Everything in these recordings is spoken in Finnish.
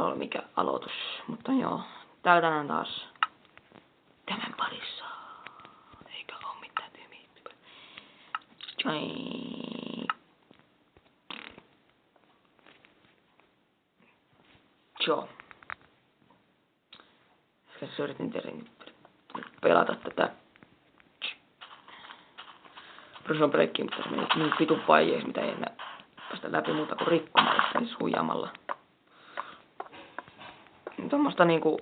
täällä ole mikä aloitus, mutta joo. Täällä tänään taas tämän parissa. Eikä oo mitään tyhmiä. Joo. Tässä yritin pelata tätä Prison Breakia, mutta se meni niin vitun vaikeeksi, mitä ei enää päästä läpi muuta kuin rikkomalla, siis huijamalla. Tuommoista niinku,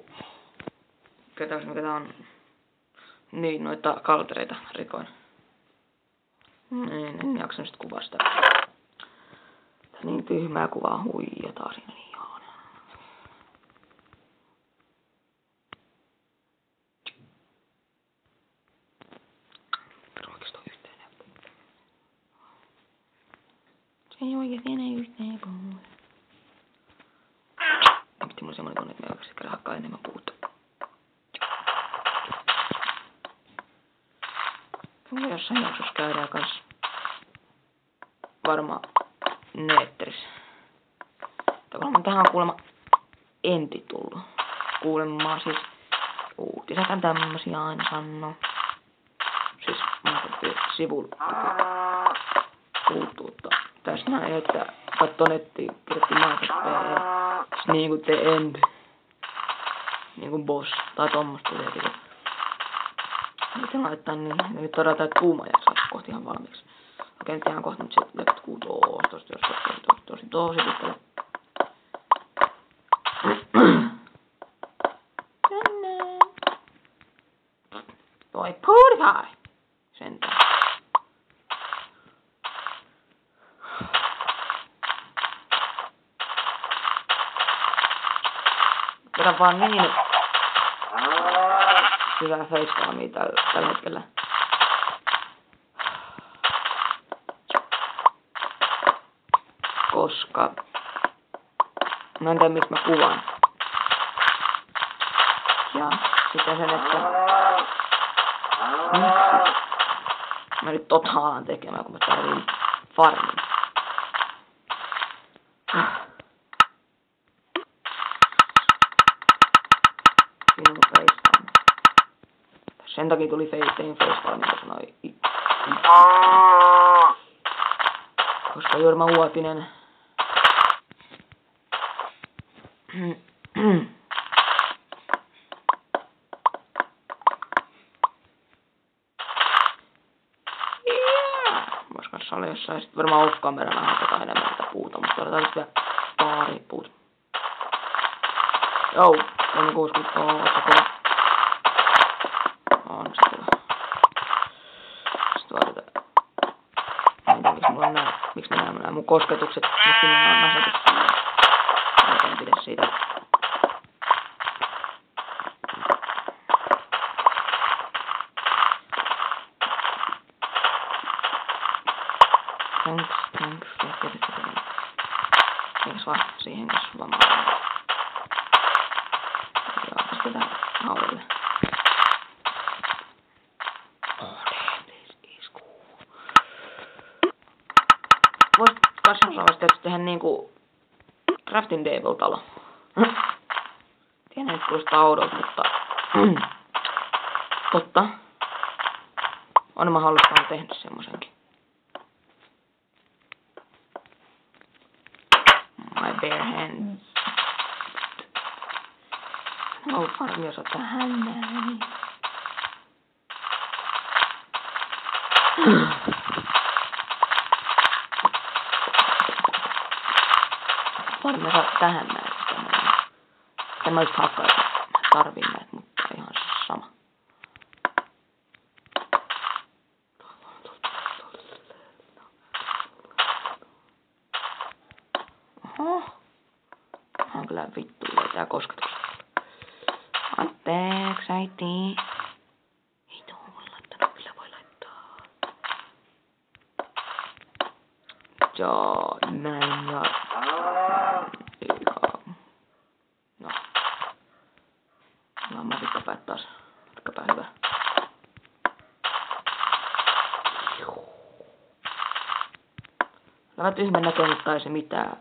ketä on, niin noita kaltereita rikoin. En jaksa nyt kuvaa sitä. Niin tyhmää kuvaa huijataan siinä niin ihana. Oikeastaan yhteen näyttää. Se ei oikeesti enää yhteen puhua. Miksi mulla on semmonen tunne, että me oikeasti hakkaa enemmän puuta. Mulla jossain jaksossa käydään kans varmaan Neetterissä. Tavallaan tähän on kuulemma enti tullut. Kuulemma siis uutisethän tämmösiä aina sanoo. Siis sivulla kulttuutta. Tässä näin, että kattoo nettiin, kirjoitti maasepeen. Siis niinku the end. Niinku boss tai tommoista tietenkin. Miten laittaa niin? Nyt todetaan, että kuuma jaksaa kohti ihan valmiiksi. Okei, nyt ihan kohta, mutta sitten letkut tosi pitkälle. Toi PewDiePie! Sentään. Tätä vaan niin hyvää facepalmia tällä hetkellä. Koska mä en tiedä miksi mä kuvaan. Ja sitten sen, että mä nyt alan tekemään, kun mä tarvin farmin. Siinä on facepalm. Sen takia tuli tein facepalmin, kun sanoi koska Jorma Uotinen vois kanssa olla jossain sit varmaan off-kamerana hakataan enemmän tätä puuta, mutta otetaan nyt vielä pari puuta. Joo, 360 ootko kova? On se kyllä. Sitten vaaditaan. Miksi nämä mun kosketukset, miksi nämä on asetukset. En pidä siitä. Thanks. Eiks vaan siihen, jos sulla on joo, pistetään haudalle. Vois kasvusavasta tehdä niinku crafting table talo. Tiedän, että kuulostaa oudolta, mutta totta. On mahdollista tehnyt semmosenkin. My bare hands. No, farmi osaa tähän näin. Farmi osaa tähän näin. En mä just hakkaa, että mä tarvin näitä, mutta ihan sama. Oho. On kyllä vittu tää kosketus. Anteeksi, äiti. Ei tuohon voi laittaa, kyllä voi laittaa. Joo, näin ja... No. No, matikkapäät taas. Matikkapäät hyvä. Nämä tyhmän näköinen tai se mitään.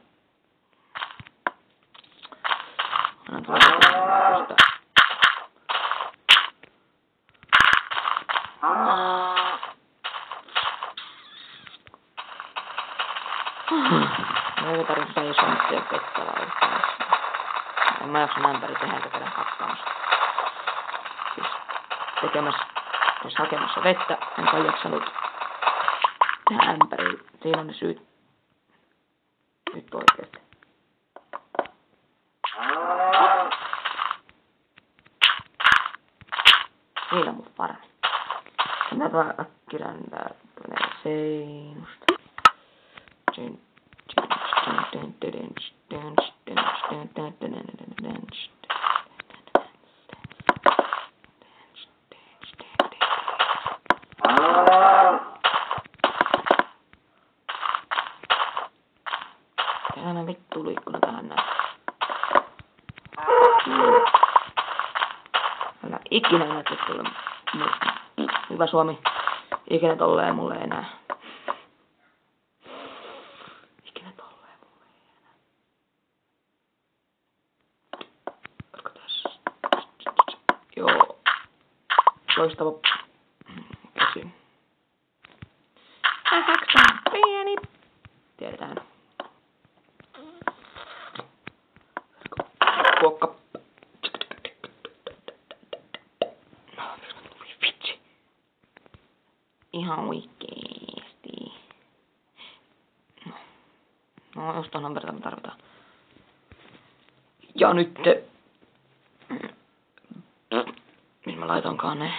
Annan tulla sitä. No ei tarvitse sitä isomista ja pettävää yhtään. En mä jaksa ämpäri tehdä käydä hakkaamassa. Siis tekemässä, jos hakemassa vettä, enkä jaksanut tehdä ämpäriä. Siinä on ne syyt. Nyt oikeesti. Siinä on mun paremmin. Mä kirjan täältä seinusta. Aina vittu liikkuna tähän näin. Älä ikinä näette tulla. Hyvä Suomi. Ikinä tolleen mulle enää. Ikinä tolleen mulle enää. Oletko tässä? Joo. Loistava käsi. Vähäksi on pieni. Tiedetään. Kuokka. Vitsi. Ihan oikeesti. No, jostain amperta me tarvitaan. Ja nyt... Missä mä laitankaan ne?